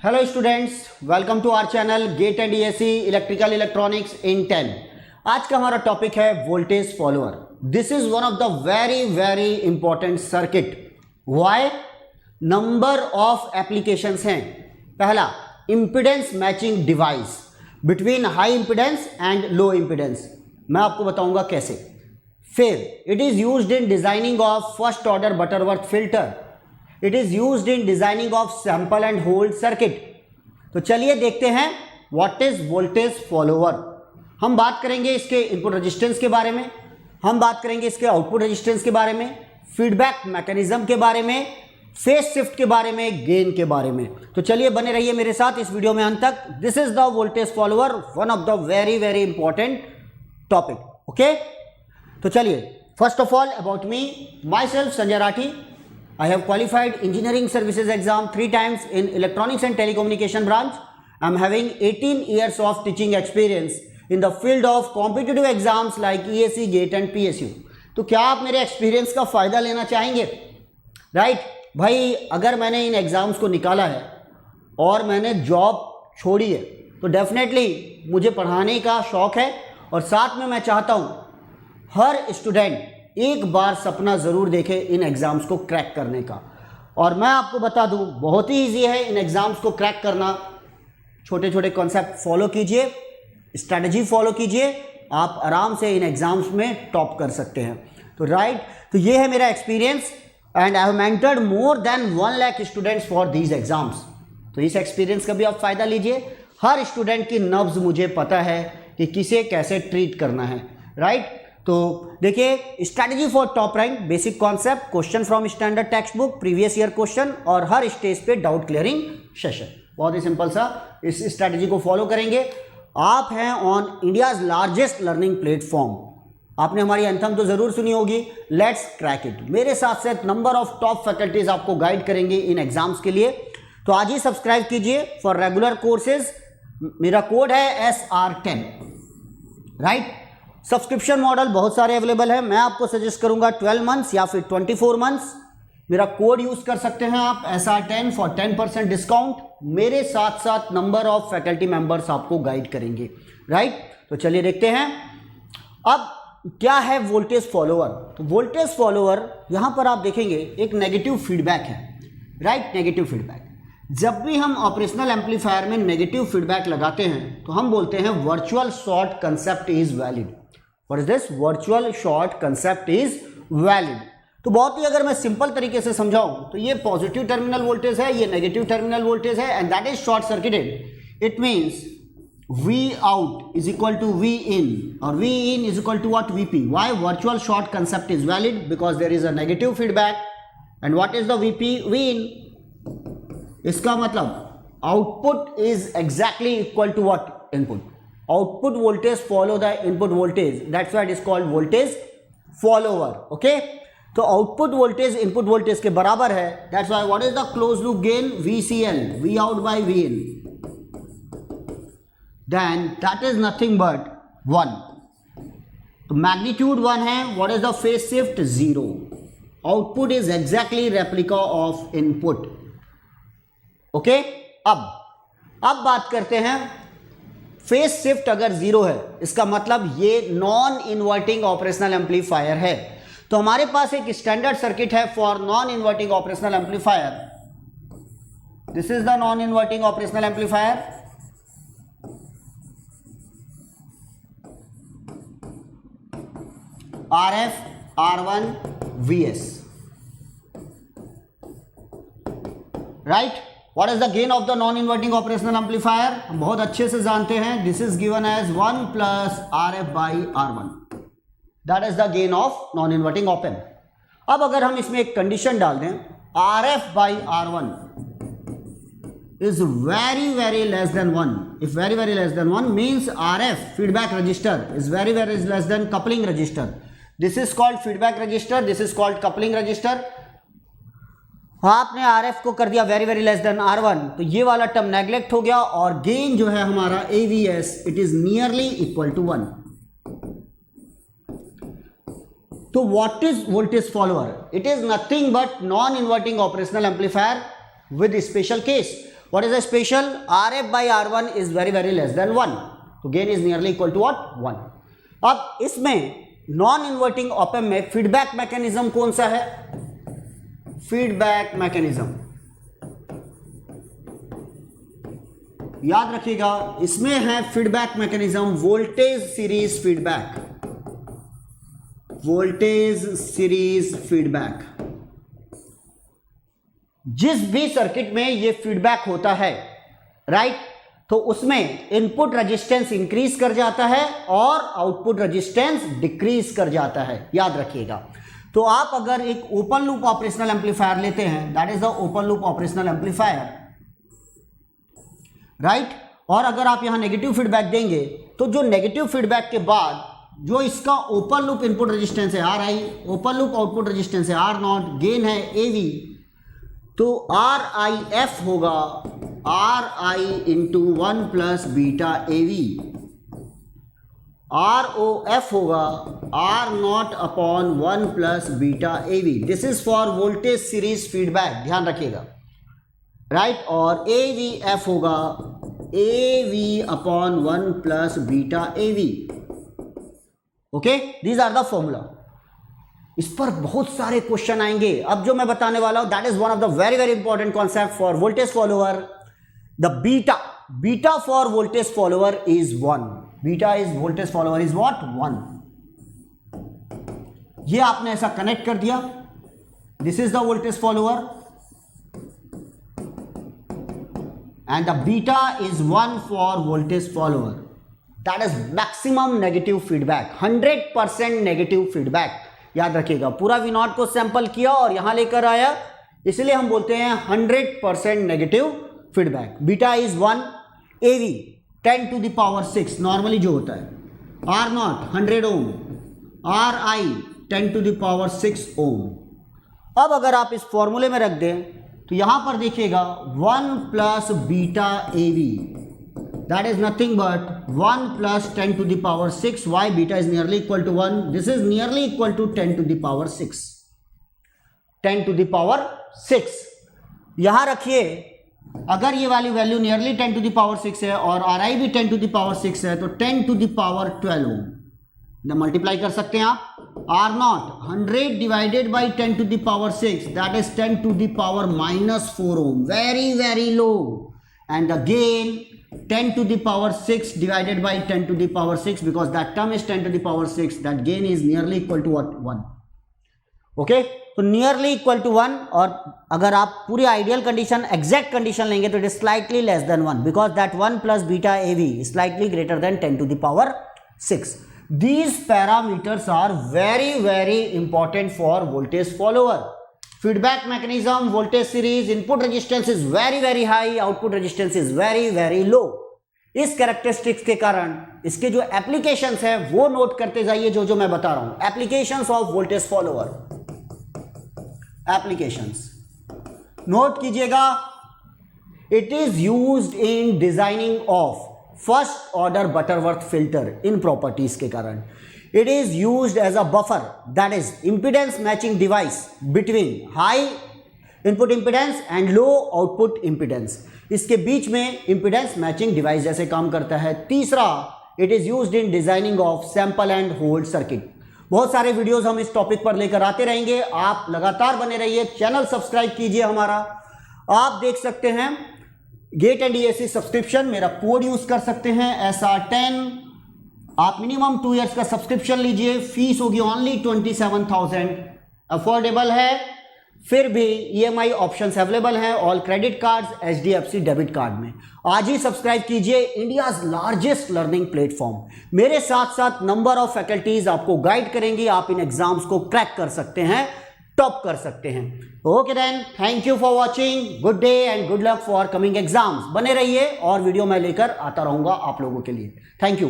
Hello students, welcome to our channel GATE and ESC electrical electronics in 10। आज का हमारा topic है voltage follower. This is one of the very very important circuit. Why? Number of applications हैं। पहला, impedance matching device between high impedance and low impedance. मैं आपको बताऊंगा कैसे। फिर it is used in designing of first order Butterworth filter. It is used in designing of sample and hold circuit. तो चलिए देखते हैं व्हाट इज वोल्टेज फॉलोअर। हम बात करेंगे इसके इनपुट रेजिस्टेंस के बारे में, हम बात करेंगे इसके आउटपुट रेजिस्टेंस के बारे में, फीडबैक मैकेनिज्म के बारे में, फेज शिफ्ट के बारे में, गेन के बारे में। तो चलिए बने रहिए मेरे साथ इस वीडियो में अंत तक। This is the voltage follower, one of the very very important topic. Okay, तो चलिए first of all about me, my self Sanjay Rathi. I have qualified engineering services exam 3 times in electronics and telecommunication branch. I am having 18 years of teaching experience in the field of competitive exams like ESE, GATE and PSU. तो क्या आप मेरे experience का फ़ायदा लेना चाहेंगे? Right भाई, अगर मैंने इन एग्ज़ाम्स को निकाला है और मैंने जॉब छोड़ी है तो डेफिनेटली मुझे पढ़ाने का शौक़ है और साथ में मैं चाहता हूँ हर स्टूडेंट एक बार सपना ज़रूर देखे इन एग्ज़ाम्स को क्रैक करने का। और मैं आपको बता दूं, बहुत ही ईजी है इन एग्ज़ाम्स को क्रैक करना। छोटे छोटे कॉन्सेप्ट फॉलो कीजिए, स्ट्रैटेजी फॉलो कीजिए, आप आराम से इन एग्ज़ाम्स में टॉप कर सकते हैं। तो राइट, तो ये है मेरा experience and I have mentored more than 1 lakh students for these exams. तो इस एक्सपीरियंस का भी आप फ़ायदा लीजिए। हर स्टूडेंट की नब्ज़ मुझे पता है कि किसे कैसे ट्रीट करना है। राइट, तो देखिए, strategy for top rank, basic concept, question from standard text book, previous year question और हर स्टेज पे डाउट क्लियरिंग सेशन। बहुत ही सिंपल सा इस स्ट्रैटेजी को फॉलो करेंगे। आप हैं on India's largest learning platform. आपने हमारी एंथम तो जरूर सुनी होगी, लेट्स क्रैक इट। मेरे साथ साथ नंबर ऑफ टॉप फैकल्टीज आपको गाइड करेंगे इन एग्जाम्स के लिए। तो आज ही सब्सक्राइब कीजिए फॉर रेगुलर कोर्सेज। मेरा कोड है SR10। राइट, सब्सक्रिप्शन मॉडल बहुत सारे अवेलेबल है। मैं आपको सजेस्ट करूंगा 12 मंथ्स या फिर 24 मंथ्स। मेरा कोड यूज कर सकते हैं आप SR10 फॉर 10% डिस्काउंट। मेरे साथ साथ नंबर ऑफ फैकल्टी मेंबर्स आपको गाइड करेंगे। राइट, तो चलिए देखते हैं अब क्या है वोल्टेज फॉलोअर। तो वोल्टेज फॉलोअर यहां पर आप देखेंगे एक नेगेटिव फीडबैक है। Right, negative feedback. जब भी हम ऑपरेशनल एम्पलीफायर में नेगेटिव फीडबैक लगाते हैं तो हम बोलते हैं virtual short concept is valid. What is this? Virtual short concept is valid. तो बहुत ही अगर मैं सिंपल तरीके से समझाऊं तो ये पॉजिटिव टर्मिनल वोल्टेज है, ये नेगेटिव टर्मिनल वोल्टेज है and that is short circuited. It means V out is equal to V in or V in is equal to what? VP. Why virtual short concept is valid? Because there is a negative feedback. And what is the VP? V in. इसका मतलब output is exactly equal to what? Input. Output voltage follow the input voltage. That's why it is called voltage follower. Okay? तो output voltage input voltage के बराबर है। That's why what is the closed loop gain? VCL, V out by V in. Then that is nothing but 1. तो magnitude 1 है। What is the phase shift? 0. Output is exactly replica of input. Okay? अब बात करते हैं phase shift अगर 0 है इसका मतलब ये नॉन इन्वर्टिंग ऑपरेशनल एम्पलीफायर है। तो हमारे पास एक स्टैंडर्ड सर्किट है for non inverting operational amplifier. This is the non inverting operational amplifier. RF, R1, VS। Right, What is the gain of the non-inverting operational amplifier? हम बहुत अच्छे से जानते हैं। This is given as 1 plus RF by R1. That is the gain of non-inverting op amp. अब अगर हम इसमें एक कंडीशन डाल दें, RF by R1 is very very less than 1. If very very less than 1 means RF feedback resistor is very very less than coupling resistor. This is called feedback resistor. This is called coupling resistor. आपने RF को कर दिया very very less then R1 तो ये वाला term neglect हो गया और गेन जो है हमारा AVS it is nearly equal to 1। तो what is voltage follower? It is nothing but non inverting operational amplifier with special case. What is the special, RF by R1 is very very less than 1, तो gain is nearly equal to what 1। अब इसमें non inverting op amp में feedback mechanism कौन सा है, feedback mechanism याद रखिएगा, इसमें है feedback mechanism voltage series feedback, voltage series feedback. जिस भी सर्किट में ये फीडबैक होता है राइट, तो उसमें इनपुट रेजिस्टेंस इंक्रीज कर जाता है और आउटपुट रेजिस्टेंस डिक्रीज कर जाता है, याद रखिएगा। तो आप अगर एक ओपन लूप ऑपरेशनल एम्पलीफायर लेते हैं, that is the open loop operational amplifier right, और अगर आप यहां नेगेटिव फीडबैक देंगे तो जो नेगेटिव फीडबैक के बाद जो इसका ओपन लूप इनपुट रेजिस्टेंस है RI, open loop output resistance है R0, गेन है AV, तो RIF होगा RI into 1 plus beta AV, ROF होगा R0 upon 1 plus beta AV। This is for voltage series feedback, ध्यान रखिएगा राइट, और AVF होगा AV upon 1 plus beta AV। Okay, these are the formula. इस पर बहुत सारे क्वेश्चन आएंगे। अब जो मैं बताने वाला हूं that is one of the very very important concept for voltage follower. The beta for voltage follower is 1, beta is voltage follower is what 1। ये आपने ऐसा कनेक्ट कर दिया, this is the voltage follower and the beta is 1 for voltage follower, that is maximum negative feedback, 100% negative feedback। याद रखिएगा, पूरा V0 को sample किया और यहां लेकर आया, इसलिए हम बोलते हैं 100% negative feedback. Beta is 1, AV 10 to the power 6 normally जो होता है, R0 100 Om, RI 10 to the power 6 ओम। अब अगर आप इस फॉर्मूले में रख दें तो यहां पर देखिएगा 1 plus beta AV, that is nothing but 1 plus 10 to the power 6, why beta is nearly equal to 1, this is nearly equal to 10 to the power 6, 10 to the power 6। यहां रखिए, अगर ये वाली value nearly 10 to the power 6 है और RI भी 10 to the power 6 है, तो 10 to the power 12 ohm multiply कर सकते हैं आप। R0 100 divided by 10 to the power 6, that is 10 to the power -4 ohm, very very low. And the gain 10 to the power 6 divided by 10 to the power 6, because that term is 10 to the power 6, that gain is nearly equal to what 1। Okay, तो nearly equal to 1, और अगर आप पूरी ideal condition exact condition लेंगे तो it is slightly less than 1, because that 1 plus beta AV is slightly greater than 10 to the power 6। These parameters are very very important for voltage follower। Feedback mechanism, voltage series, input resistance is very very high, output resistance is very very low। इस characteristics के कारण इसके जो applications है वो note करते जाइए, जो मैं बता रहा हूं। Applications of voltage follower, applications note कीजिएगा। It is used in designing of first order Butterworth filter in properties के कारण। It is used as a buffer, that is impedance matching device between high input impedance and low output impedance. इसके बीच में impedance matching device जैसे काम करता है। तीसरा, it is used in designing of sample and hold circuit. बहुत सारे वीडियोस हम इस टॉपिक पर लेकर आते रहेंगे, आप लगातार बने रहिए, चैनल सब्सक्राइब कीजिए हमारा। आप देख सकते हैं गेट एंड ESC सब्सक्रिप्शन, मेरा कोड यूज कर सकते हैं SR10। आप मिनिमम 2 इयर्स का सब्सक्रिप्शन लीजिए, फीस होगी ओनली 27,000, अफोर्डेबल है। फिर भी EMI ऑप्शंस अवेलेबल हैं, all credit cards, HDFC debit card में। आज ही सब्सक्राइब कीजिए, इंडियाज लार्जेस्ट लर्निंग प्लेटफॉर्म। मेरे साथ साथ नंबर ऑफ फैकल्टीज आपको गाइड करेंगी, आप इन एग्जाम्स को क्रैक कर सकते हैं, टॉप कर सकते हैं। Okay then, thank you for watching, good day and good luck for coming exams. बने रहिए और वीडियो मैं लेकर आता रहूंगा आप लोगों के लिए। Thank you.